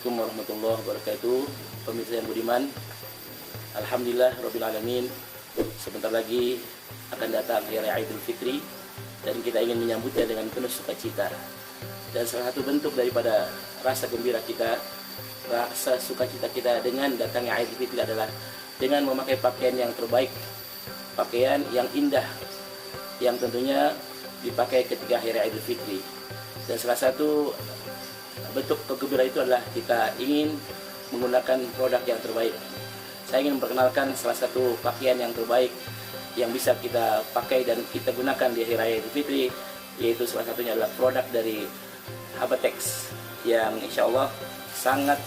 Assalamualaikum warahmatullahi wabarakatuh. Pemirsa yang budiman, alhamdulillah rabbil alamin. Sebentar lagi akan datang hari raya Idul Fitri dan kita ingin menyambutnya dengan penuh sukacita. Dan salah satu bentuk daripada rasa gembira kita, rasa sukacita kita dengan datangnya Idul Fitri adalah dengan memakai pakaian yang terbaik, pakaian yang indah, yang tentunya dipakai ketika hari raya Idul Fitri. Dan salah satu bentuk kegembiraan itu adalah kita ingin menggunakan produk yang terbaik. Saya ingin memperkenalkan salah satu pakaian yang terbaik yang bisa kita pakai dan kita gunakan di hari raya Idul Fitri, yaitu salah satunya adalah produk dari Habatex yang insya Allah sangat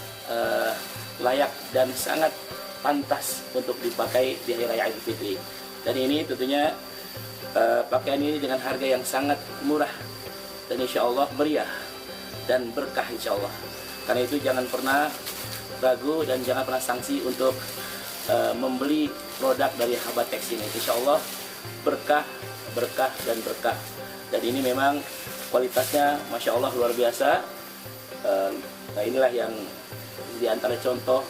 layak dan sangat pantas untuk dipakai di hari raya Idul Fitri. Dan ini tentunya pakaian ini dengan harga yang sangat murah dan insya Allah meriah dan berkah insya Allah. Karena itu jangan pernah ragu dan jangan pernah sangsi untuk membeli produk dari Habatex ini. Insya Allah berkah, berkah dan berkah. Dan ini memang kualitasnya Masya Allah luar biasa. Nah inilah yang diantara contoh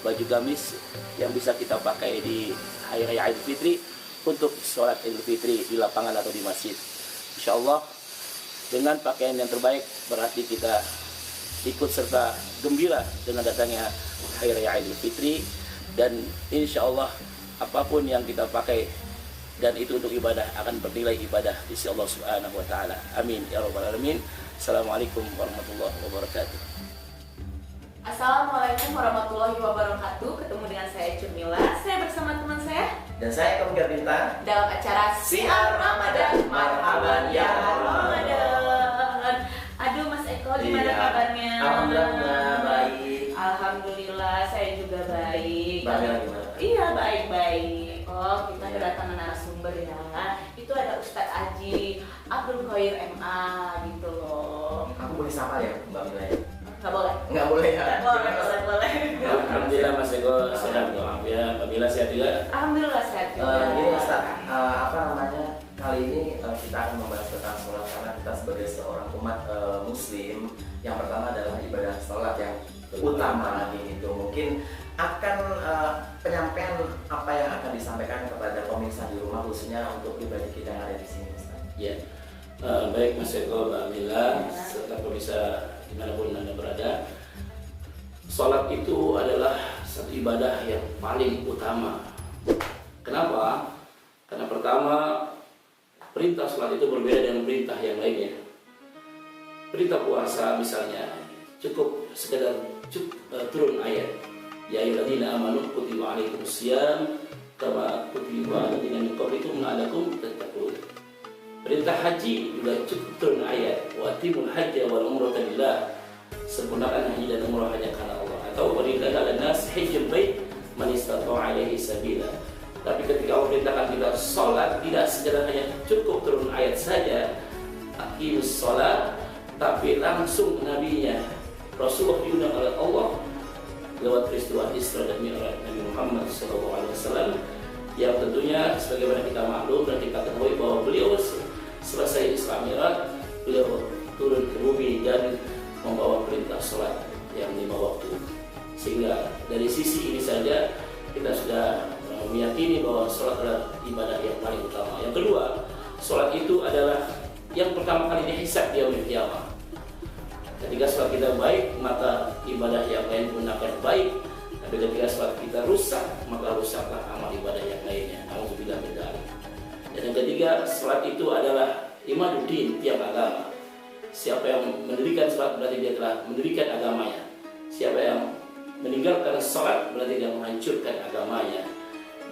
baju gamis yang bisa kita pakai di hari raya Idul Fitri untuk sholat Idul Fitri di lapangan atau di masjid. Insya Allah dengan pakaian yang terbaik berarti kita ikut serta gembira dengan datangnya hari raya Idul Fitri, dan insya Allah apapun yang kita pakai dan itu untuk ibadah akan bernilai ibadah di sisi Allah Subhanahu wa taala. Amin ya rabbal alamin. Assalamualaikum warahmatullahi wabarakatuh. Assalamualaikum warahmatullahi wabarakatuh. Ketemu dengan saya Cemila. Saya bersama teman saya Dan saya Komika Bintang dalam acara Siar Ramadan. Marhaban ya Ramadan. Aduh Mas Eko, gimana kabarnya? Alhamdulillah baik. Alhamdulillah saya juga baik. Bagaimana gimana? Iya baik-baik. Oh kita kedatangan narasumber ya. Itu ada Ustadz Aji Abdul Khair MA gitu loh. Aku boleh sapa ya Mbak Mila ya? Nggak boleh? Nggak boleh ya? Nggak boleh. Alhamdulillah Mas Eko sehat ya. Mbak Mila sehat juga? Alhamdulillah sehat juga. Ini Ustaz, apa namanya? Kali ini kita akan membahas tentang sholat karena kita sebagai seorang umat Muslim, yang pertama adalah ibadah sholat yang utama gitu. Mungkin akan penyampaian apa yang akan disampaikan kepada pemirsa di rumah khususnya untuk pribadi kita yang ada di sini, Ustaz. Ya, baik Mas Eko, Mbak Mila, serta pemirsa dimanapun Anda berada. Sholat itu adalah satu ibadah yang paling utama. Kenapa? Karena pertama, perintah sholat itu berbeda dengan perintah yang lainnya. Perintah puasa misalnya cukup sekedar turun ayat, ya ayyuhalladzina amanu kutiba alaikumusiyam kama kutiba alal ladzina min qablikum la'allakum tattaqun. Perintah haji juga cukup turun ayat, wa atimul hajja wal umrata lillah, sempurnakan haji dan umrah hanya karena Allah. Atau walillahi 'alan nas hajjul bait man istata'a ilaihi sabila. Tapi ketika Allah perintahkan kita sholat, tidak sekedar hanya cukup turun ayat saja, aqimus sholat, tapi langsung nabinya Rasulullah diundang oleh Allah lewat peristiwa Isra dan Mi'raj Nabi Muhammad SAW, yang tentunya sebagaimana kita maklum dan kita ketahui bahwa beliau selesai Isra Mi'raj, beliau turun ke bumi dan membawa perintah sholat yang 5 waktu. Sehingga dari sisi ini saja kita sudah meyakini bahwa sholat adalah ibadah yang paling utama. Yang kedua, sholat itu adalah yang pertama kali dihisab di yaumil qiyamah. Ketika sholat kita baik, maka ibadah yang lain pun akan baik. Tapi ketika sholat kita rusak, maka rusaklah amal ibadah yang lainnya. Alhamdulillah bid'ah. Dan yang ketiga, sholat itu adalah imaduddin, tiap agama. Siapa yang mendirikan sholat berarti dia telah mendirikan agamanya. Siapa yang meninggalkan sholat berarti dia menghancurkan agamanya.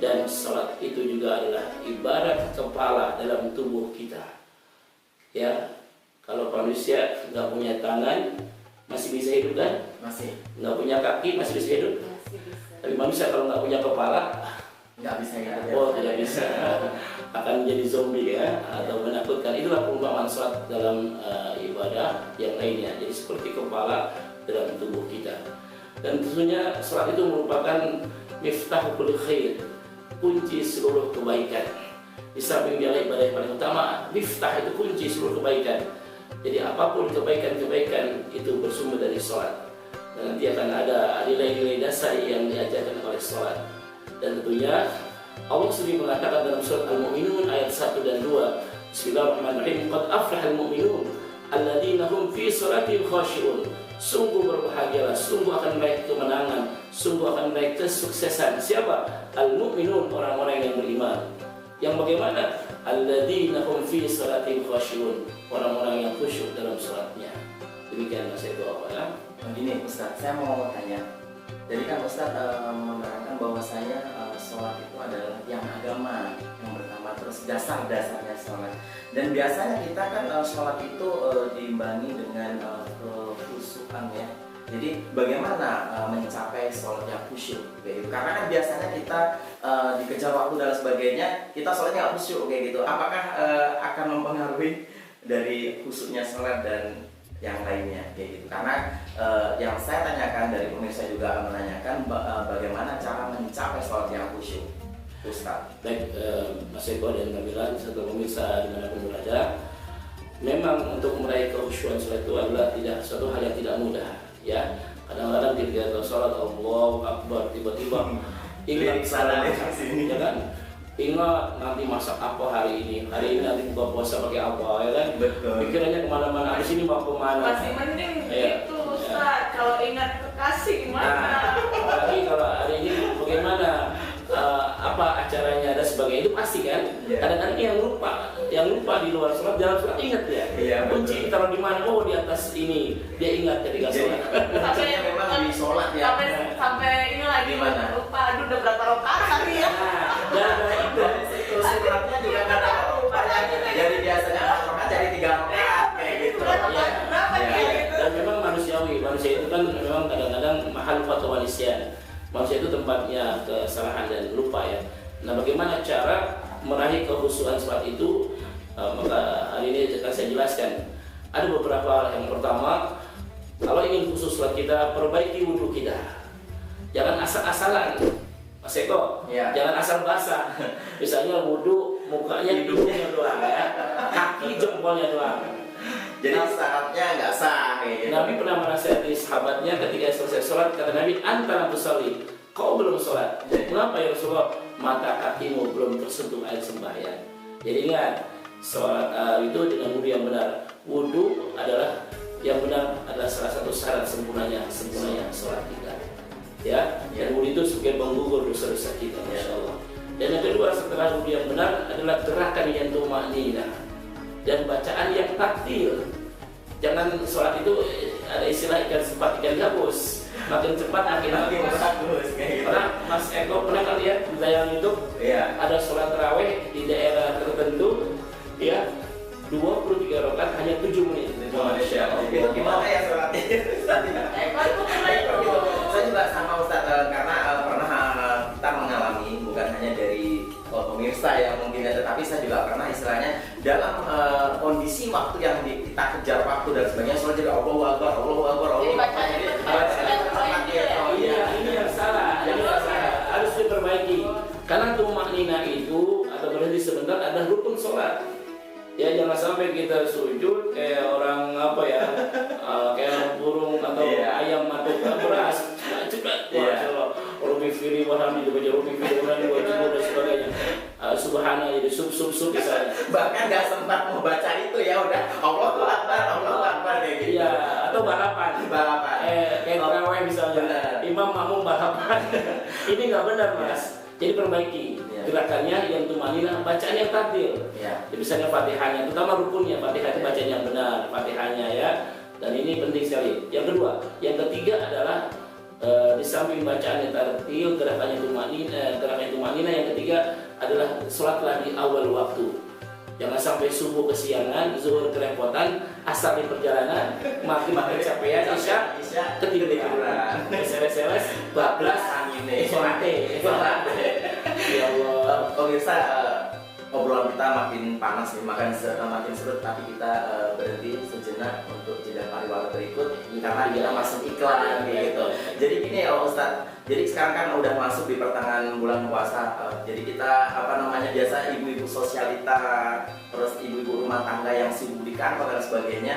Dan sholat itu juga adalah ibarat kepala dalam tubuh kita. Ya, kalau manusia nggak punya tangan masih bisa hidup kan? Masih. Nggak punya kaki masih bisa hidup. Masih bisa. Tapi manusia kalau nggak punya kepala, Nggak bisa ya? oh tidak bisa, akan menjadi zombie ya, atau menakutkan. Itulah perumpamaan sholat dalam ibadah yang lainnya. Jadi seperti kepala dalam tubuh kita. Dan tentunya sholat itu merupakan miftahul khair, kunci seluruh kebaikan. Di samping dia ibadah yang paling utama, miftah itu kunci seluruh kebaikan. Jadi apapun kebaikan-kebaikan itu bersumber dari sholat. Dan nanti akan ada nilai-nilai dasar yang diajarkan oleh sholat. Dan tentunya Allah sendiri mengatakan dalam surat Al-Mu'minun ayat 1 dan 2, Bismillahirrahmanirrahim, qad aflahal mu'minun alladzina hum fi sholatihim khashi'un. Sungguh berbahagialah, sungguh akan meraih kemenangan, sungguh akan meraih kesuksesan. Siapa? Al-mu'minun, orang-orang yang beriman. Yang bagaimana? Alladzina hum fi sholatihim khashi'un, orang-orang yang khusyuk dalam sholatnya. Demikian Mas Eko ya. Begini Ustaz, saya mau tanya. Jadi kan Ustaz menerangkan bahwasanya sholat itu adalah yang agama yang pertama, terus dasar-dasarnya sholat. Dan biasanya kita kan sholat itu diimbangi dengan kekhusyukan ya. Jadi bagaimana mencapai sholat yang khusyuk? Gitu. Karena kan biasanya kita dikejar waktu dan sebagainya, kita sholatnya nggak khusyuk kayak gitu. Apakah akan mempengaruhi dari khusyuknya sholat dan yang lainnya kayak gitu? Karena yang saya tanyakan dari pemirsa juga menanyakan bagaimana cara mencapai sholat yang khusyuk, Ustaz. Baik, Mas Eko dan Kamila serta pemirsa dimanapun berada, memang untuk meraih kekhusyuan sholat itu adalah suatu hal yang tidak mudah. Ya, kadang-kadang ketika sholat Allahu Akbar tiba-tiba ingat salah sini, ya kan? Ingat nanti masak apa hari ini nanti buka puasa pakai apa, ya kan? Betul. Pikirannya kemana-mana, habis ini mau kemana? Masih mending Iya. itu Ustaz, kalau ingat kekasih gimana? Apalagi kalau hari ini bagaimana apa acaranya dan sebagainya, itu pasti kan. Iya. Kadang-kadang yang lupa di luar sholat, dalam sholat ingat ya. Iya, Kunci taruh di mana? Oh, di atas ini. Dia ingat ketika sholat. Kuncinya memang di sholat ya. Sampai ini lagi Gimana? lupa, aduh udah berapa rakaat tadi ya? Dan itu sholatnya juga kadang lupa ya. Jadi biasanya rakaat jadi 3 rakaat kayak gitu. Berapa Iya. dia gitu? Dan memang manusiawi, manusia itu kan memang kadang-kadang mahal fatwa nisyan. Manusia itu tempatnya kesalahan dan lupa ya. Nah, bagaimana cara meraih kekhusyuan sholat itu? Maka hari ini akan saya jelaskan. Ada beberapa hal. Yang pertama, kalau ingin khusyuk sholat kita, perbaiki wudhu kita. Jangan asal-asalan, Mas Eko. Ya. Jangan asal basah. Misalnya wudhu mukanya hidungnya doang ya, kaki jempolnya doang. Jadi syaratnya nggak sah kayak gitu. Nabi pernah menasihati sahabatnya ketika selesai sholat, kata Nabi, "Anta lam tusalli." Kau belum sholat. Mengapa ya Rasulullah? Mata kakimu belum tersentuh air sembahyang. Jadi ingat, sholat itu dengan wudhu yang benar. Wudhu adalah yang benar, adalah salah satu syarat sempurnanya sholat kita. Ya, dan wudhu itu sebagai penggugur dosa-dosa kita, Masya Allah. Dan yang kedua setelah wudhu yang benar adalah gerakan yang tumakninah dan bacaan yang taktil. Jangan sholat itu ada istilah ikan cepat ikan gabus, makin cepat makin bagus kayak gitu. Karena Mas Eko pernah kan lihat di tayangan YouTube, Iya. ada sholat taraweh di daerah tertentu, ya 23 rakaat hanya 7 menit. Masya Allah. Itu gimana ya sholatnya? Saya juga sama Ustaz karena pernah kita mengalami, bukan hanya dari pemirsa yang mungkin ada, tapi saya juga pernah istilahnya dalam kondisi waktu yang kita kejar waktu dan sebagainya, sholat juga Allahu Akbar. Jadi bacanya Iya, ini yang salah. Harus diperbaiki. Karena tumakninah itu atau berhenti sebentar adalah rukun sholat. Ya, jangan sampai kita sujud kayak orang apa ya, kayak burung atau ayam matuk beras. Cepat, Masya Allah. Rubi firi warami juga rubi firi warami wajib dan sebagainya. Subhanallah, jadi sub misalnya. Bahkan nggak sempat mau baca itu ya udah Allahu Akbar kayak gitu. Iya, atau balapan. Kayak tarawih misalnya. Benar. Imam makmum balapan. Ini nggak benar, Mas. Jadi perbaiki gerakannya yang tumanina, bacaan yang takdir. Ya. Jadi misalnya Fatihahnya, terutama rukunnya Fatihah bacaan yang benar, Fatihahnya ya. Dan ini penting sekali. Yang kedua, yang ketiga adalah di samping bacaan yang takdir, gerakannya tumanina, yang ketiga adalah sholatlah di awal waktu. Jangan sampai subuh kesiangan, zuhur kerepotan, asar di perjalanan, maghrib kecapean, isya ketiduran, seles bablas angin, solate. Ya Allah. Pemirsa, obrolan kita makin panas nih, makin seru, tapi kita berhenti sejenak untuk jeda pariwara berikut karena kita masuk iklan gitu. Jadi gini ya Ustaz, jadi sekarang kan udah masuk di pertengahan bulan puasa, jadi kita biasa ibu-ibu sosialita, terus ibu-ibu rumah tangga yang sibuk di kantor dan sebagainya,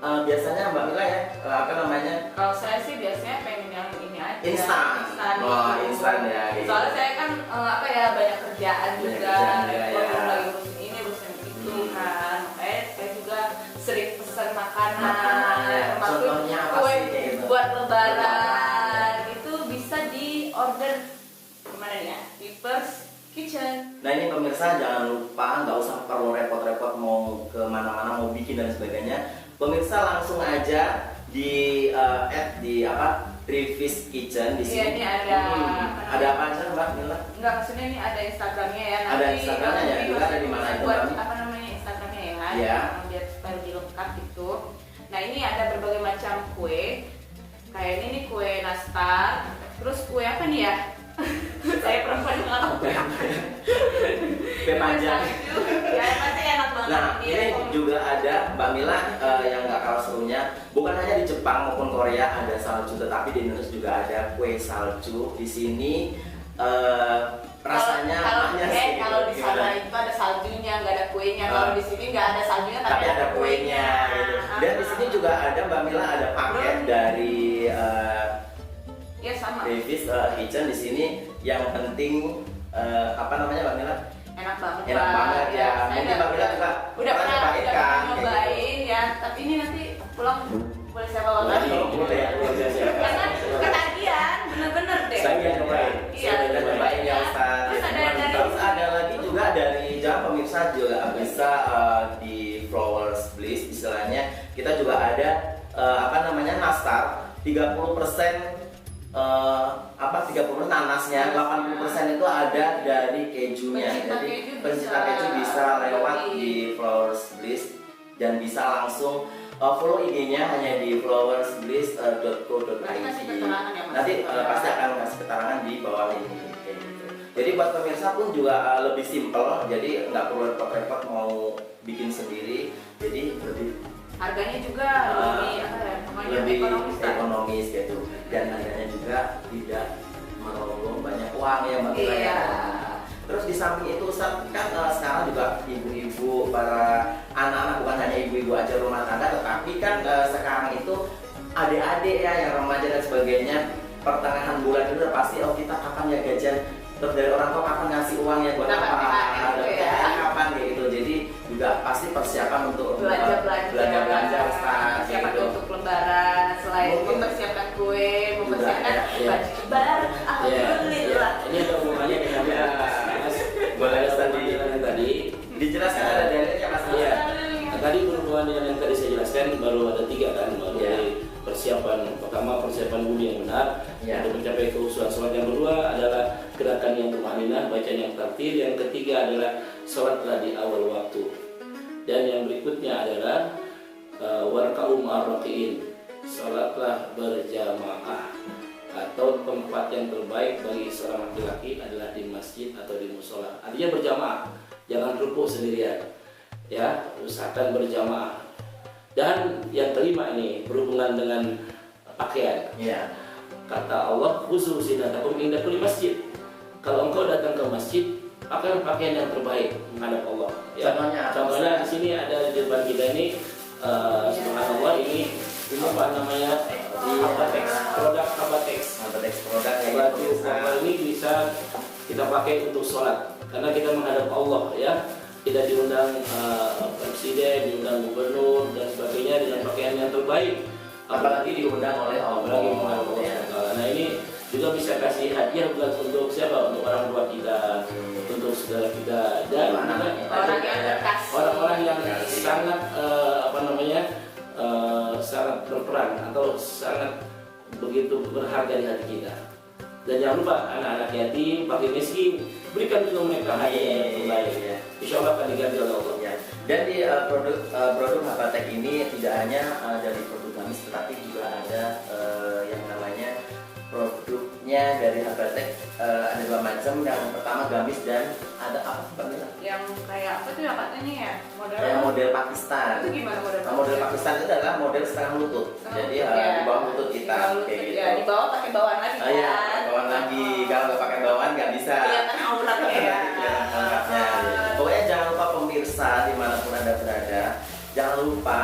biasanya Mbak Mila ya apa namanya Kalau saya sih biasanya pengen yang ini aja. instan. Oh gitu. instan ya. Gitu. Soalnya saya kan apa ya banyak kerjaan Banyak juga, kerjaan juga, repot ya. lagi urusin ini urusin itu kan. Makanya saya juga sering pesan makanan. Makanan, ya. Termasuk Contohnya apa kue sih, kayak gitu? buat lebaran. Itu bisa di order kemana ya? Peepers Kitchen. Nah ini pemirsa jangan lupa nggak usah perlu repot-repot mau ke mana-mana mau bikin dan sebagainya. Pemirsa langsung aja di add di apa Trifish Kitchen di Iya sini. ini ada. Ada apa aja Mbak Mila? Enggak, maksudnya ini ada Instagramnya ya. Ada Instagramnya ya, nanti juga ada di mana itu, buat Mbak? apa namanya Instagramnya ya? Iya. Biar supaya lebih lengkap gitu. Nah ini ada berbagai macam kue. Kayak ini nih kue nastar. Terus kue apa nih ya? Saya perempuan nggak Kue panjang. Ya pasti enak banget. Nah Iya, ini juga ada Mbak Mila yang nggak kalah serunya. Bukan hanya di Jepang maupun Korea ada salju, tetapi di Indonesia juga ada kue salju. Di sini rasanya kalau di sana itu ada saljunya, nggak ada kuenya. Kalau di sini nggak ada saljunya, tapi ada kuenya gitu. Dan di sini juga ada Mbak Mila ada paket dari ya sama. Trifish Kitchen di sini. Yang penting apa namanya Mbak Mila? Enak banget. Enak Pak. banget ya. Saya Mungkin Mbak Mila juga udah pernah nyobain kan? nyobain ya. Tapi ini nanti pulang boleh saya bawa lagi. Boleh ya, boleh ya. Karena ketagihan, bener-bener deh. Saya yang nyobain. Iya, Saya udah nyobain ya Ustaz. Terus ada lagi juga dari jangan pemirsa juga bisa di Flowers Bliss istilahnya kita juga ada apa namanya nastar 30% 30% nanasnya, 80% itu ada dari kejunya. Jadi pencinta keju bisa lewat di Flowers Bliss dan bisa langsung follow IG-nya hanya di flowersbliss.co.id. Nanti pasti akan kasih keterangan di bawah ini. Kayak gitu. Jadi buat pemirsa pun juga lebih simpel, jadi nggak perlu repot-repot mau bikin sendiri. Jadi lebih harganya juga lebih apa ya? Pokoknya lebih ekonomis gitu, dan harganya juga tidak merogoh banyak uang ya Mbak Mila. Iya. Terus di samping itu Ustaz, kan sekarang juga ibu-ibu, para anak-anak, bukan hanya ibu-ibu aja rumah tangga, tetapi kan sekarang itu adik-adik ya yang remaja dan sebagainya, pertengahan bulan itu udah pasti kita kapan ya gajian, terus dari orang tua kapan ngasih uang ya buat Dapat apa, THR gitu ya. kapan kayak gitu. Jadi juga pasti persiapan untuk belanja Ustaz siapa gitu. untuk lebaran, selain Mungkin mempersiapkan kue, mempersiapkan ya. baju lebaran, alhamdulillah. Ini ada hubungannya dengan Mas. Boleh Ustaz Tadi dijelaskan ada dalilnya Mas. Iya. Nah, tadi berhubungan dengan yang tadi saya jelaskan baru ada 3 kan, baru Iya. dari persiapan pertama persiapan wudhu yang benar Iya. untuk mencapai kekhusyuan sholat. Yang kedua adalah gerakan yang tumaninah, bacaan yang tartil. Yang ketiga adalah sholatlah di awal waktu. Dan yang berikutnya adalah warka'u ma'ar-raki'in, sholatlah berjamaah, atau tempat yang terbaik bagi seorang laki-laki adalah di masjid atau di musola. Artinya berjamaah, jangan rukuk sendirian, ya, usahakan berjamaah. Dan yang kelima ini berhubungan dengan pakaian. Iya. Kata Allah, khusus zinatakum inda kulli masjid. Kalau engkau datang ke masjid, pakaian pakaian yang terbaik menghadap Allah. Ya. Contohnya di sini ada di depan kita ini, subhanallah, ini apa namanya, Habatex, produk Habatex. Habatex produk yang Baju formal ini bisa kita pakai untuk sholat karena kita menghadap Allah, ya. Kita diundang presiden, diundang gubernur dan sebagainya dengan pakaian yang terbaik. Apalagi diundang oleh apalagi menghadap Allah. Ya. Nah ini juga bisa kasih hadiah bukan untuk siapa, untuk orang tua kita, untuk saudara kita, dan orang-orang yang sangat sangat berperan atau sangat begitu berharga di hati kita. Dan jangan lupa anak-anak yatim, fakir miskin, berikan juga mereka hadiah yang terbaik. Ya. Insya Allah akan diganti oleh Allah. Ya. Dan di produk Habatex ini tidak hanya dari produk gamis, tetapi juga ada yang namanya produknya dari Habatex, ada 2 macam. Yang pertama gamis dan ada apa sebenarnya? Yang kayak apa tuh ya katanya ya? Kayak model Pakistan. Itu gimana model Pakistan? Model Pakistan itu adalah model setengah lutut. Jadi di bawah lutut kita kayak gitu. Ya, di bawah pakai bawahan lagi kan. Iya, bawahan lagi. Kalau nggak pakai bawahan nggak bisa. Kelihatan auratnya ya. Pokoknya jangan lupa pemirsa dimanapun Anda berada, jangan lupa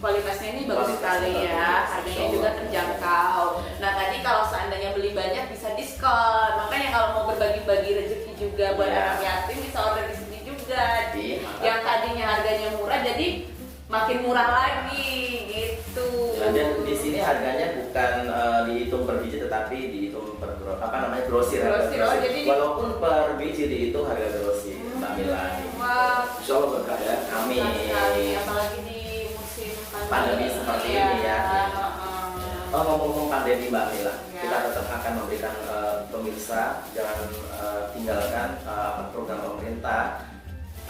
kualitasnya ini bagus sekali ya, harganya juga terjangkau. Nah tadi kalau seandainya beli banyak bisa diskon, makanya kalau mau berbagi-bagi rezeki juga buat anak yatim bisa order di sini juga. Yang tadinya harganya murah jadi makin murah lagi gitu. Dan di sini harganya bukan dihitung per biji tetapi dihitung per grosir. Jadi walaupun per biji dihitung harga grosir, Mbak Mila. Wah, Insya Allah berkah ya. Amin. Apalagi di musim Pandemi seperti ini ya. Ngomong-ngomong pandemi Mbak Mila, kita tetap akan memberikan pemirsa jangan tinggalkan program pemerintah.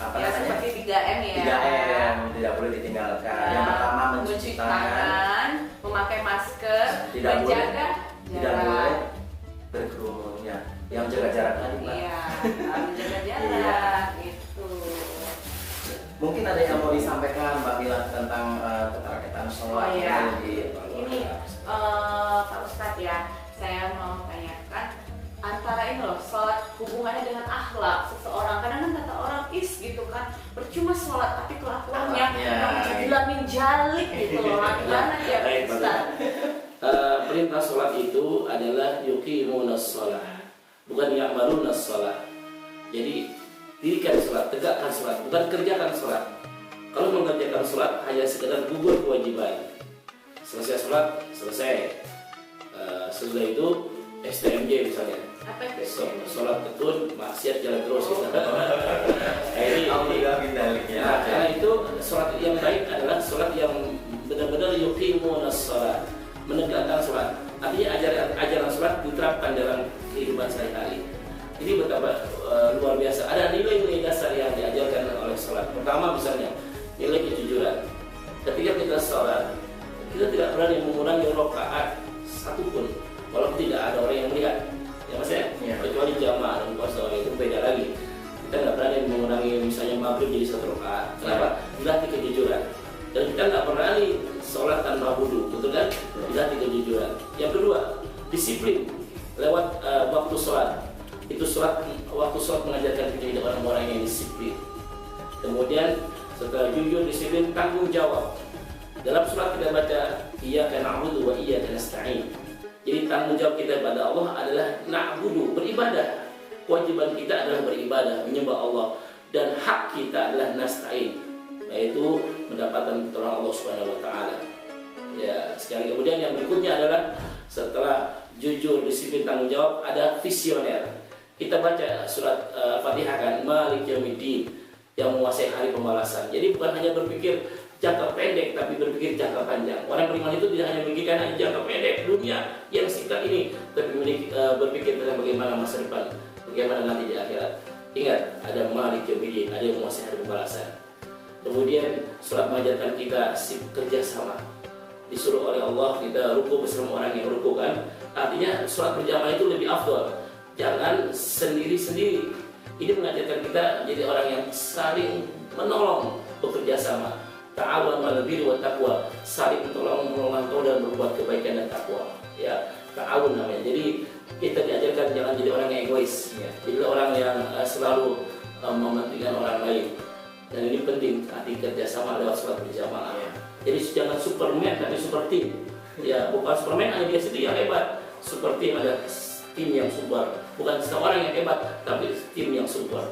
Seperti 3M ya. 3M tidak boleh ditinggalkan. Yang pertama mencuci tangan, memakai masker, tidak menjaga boleh berkerumun ya. Yang jaga jarak tadi Mbak. Iya, menjaga jarak gitu. Mungkin ada yang mau disampaikan Mbak Mila tentang keterkaitan sholat Ini Pak Ustadz ya, saya mau tanyakan antara ini loh, sholat hubungannya dengan akhlak seseorang. Kadang kan kata orang gitu kan, percuma sholat tapi kelakuannya menjadilah menjalik gitu loh. Gimana ya Pak Ustadz? Perintah sholat itu adalah yuqimunas sholat, bukan ya'malunas sholat. Jadi dirikan sholat, tegakkan sholat, bukan kerjakan sholat. Kalau mengerjakan sholat hanya sekedar gugur kewajiban. Selesai sholat, selesai. Sesudah itu STMJ misalnya. Apa itu? Sholat ketun, maksiat jalan terus. ya. Karena itu sholat yang baik adalah sholat yang benar-benar yuqimunas sholat, menegakkan sholat. Artinya ajaran sholat diterapkan dalam kehidupan sehari-hari. Ini betapa luar biasa. Ada nilai-nilai dasar yang diajarkan oleh sholat. Pertama misalnya nilai kejujuran. Ketika kita sholat, kita tidak berani mengurangi rakaat satupun, walaupun tidak ada orang yang melihat. Ya Mas ya, kecuali jamaah dan puasa orang itu beda lagi. Kita nggak berani mengurangi misalnya maghrib jadi 1 rakaat. Kenapa? Dilatih kejujuran. Dan kita nggak berani sholat tanpa wudu, betul kan? Dilatih kejujuran. Yang kedua, disiplin lewat waktu sholat. Itu waktu sholat mengajarkan kita jadi orang-orang yang disiplin. Kemudian setelah jujur, disiplin, tanggung jawab. Dalam sholat kita baca iyyaka na'budu wa iyyaka nasta'in. Jadi tanggung jawab kita pada Allah adalah na'budu, beribadah. Kewajiban kita adalah beribadah, menyembah Allah, dan hak kita adalah nasta'in, yaitu mendapatkan pertolongan Allah Subhanahu wa taala. Ya, sekali kemudian yang berikutnya adalah setelah jujur, disiplin, tanggung jawab, ada visioner. Kita baca surat Fatihah kan, Malik Yaumiddin, yang menguasai hari pembalasan. Jadi bukan hanya berpikir jangka pendek, tapi berpikir jangka panjang. Orang beriman itu tidak hanya memikirkan jangka pendek dunia yang singkat ini, tapi berpikir tentang bagaimana masa depan, bagaimana nanti di akhirat. Ingat, ada Malik Yaumiddin, ada yang menguasai hari pembalasan. Kemudian surat mengajarkan kita kerjasama. Disuruh oleh Allah kita ruku bersama orang yang ruku kan. Artinya surat berjamaah itu lebih afdal. Jangan sendiri-sendiri. Ini mengajarkan kita jadi orang yang saling menolong, bekerja sama. Ta'awun 'alal birri wat taqwa, saling menolong dan berbuat kebaikan dan takwa. Ya, ta'awun namanya. Jadi kita diajarkan jangan jadi orang yang egois. Jadi orang yang selalu mementingkan orang lain. Dan ini penting, hati kerjasama lewat sholat berjamaah. Jadi jangan Superman tapi super team. Ya, bukan Superman hanya dia sendiri yang hebat. Super team ada tim yang super, bukan seorang yang hebat, tapi tim yang super.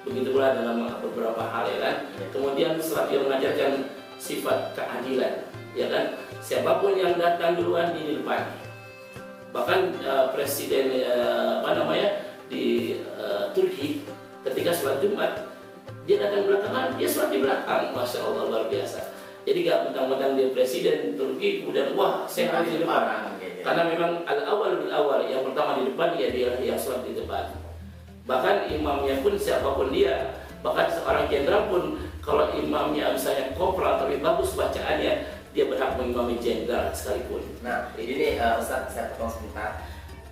Begitu pula dalam beberapa hal ya kan. Kemudian surat yang mengajarkan sifat keadilan, ya kan. Siapapun yang datang duluan di depan. Bahkan presiden di Turki ketika sholat Jumat dia datang belakangan, dia sholat di belakang. Masya Allah, luar biasa. Jadi gak mentang-mentang dia presiden Turki kemudian wah saya harus di depan. Karena memang al-awwal bil awal, yang pertama di depan dia yang sholat di depan. Bahkan imamnya pun siapapun dia, bahkan seorang jenderal pun kalau imamnya misalnya kopral tapi bagus bacaannya, dia berhak mengimami jenderal sekalipun. Nah ini Ustadz, saya potong sebentar.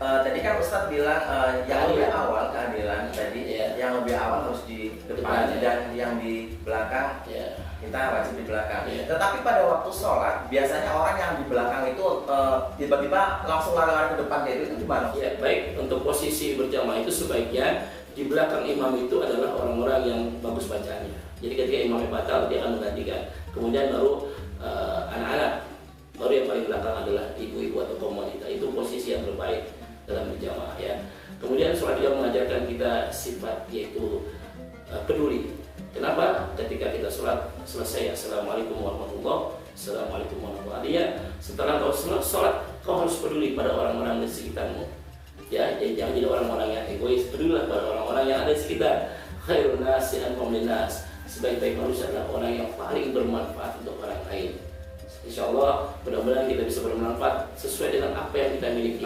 Tadi kan Ustadz bilang yang lebih awal keadilan tadi, yang lebih awal harus di depan dan yang di belakang kita wajib di belakang. Tetapi pada waktu sholat biasanya orang yang di belakang itu tiba-tiba langsung lari-lari ke depan, itu gimana? Ya, baik, untuk posisi berjamaah itu sebaiknya di belakang imam itu adalah orang-orang yang bagus bacaannya. Jadi ketika imamnya batal dia akan menggantikan. Kemudian baru anak-anak, baru yang paling belakang adalah ibu-ibu atau kaum wanita. Itu posisi yang terbaik dalam berjamaah ya. Kemudian sholat juga mengajarkan kita sifat yaitu peduli. Kenapa? Ketika kita sholat selesai Assalamualaikum warahmatullahi wabarakatuh, Assalamualaikum warahmatullahi wabarakatuh. Setelah kau sholat, kau harus peduli pada orang-orang di sekitarmu. Ya, jangan jadi orang-orang yang egois. Pedulilah pada orang-orang yang ada di sekitar. Khairun nasi anfa'uhum linnas. Sebaik-baik manusia adalah orang yang paling bermanfaat untuk orang lain. Insya Allah, mudah-mudahan kita bisa bermanfaat sesuai dengan apa yang kita miliki.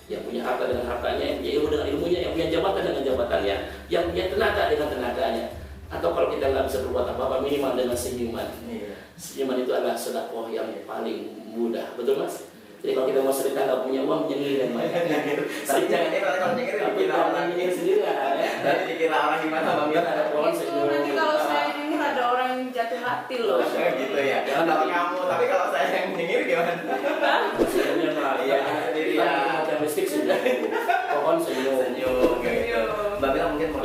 Yang punya harta dengan hartanya, yang punya ilmu dengan ilmunya, yang punya jabatan dengan jabatannya, yang punya tenaga dengan tenaganya. Atau kalau kita nggak bisa berbuat apa-apa, minimal dengan senyuman. Senyuman itu adalah sedekah yang paling mudah, betul mas? Jadi kalau kita mau sedekah nggak punya uang, nyengir yang banyak. Tapi jangan kalau nyengir dikira orang nyengir sendiri ya. Nanti dikira orang gimana bang? Biar ada pohon Itu senyum. nanti kalau saya nyengir ada orang yang jatuh hati loh. Gitu ya. Tapi kalau saya yang nyengir gimana? Senyumnya mah. Iya, sendiri ya. Domestik sudah. Pohon senyum. Senyum kayak gitu. Mbak Mira mungkin mau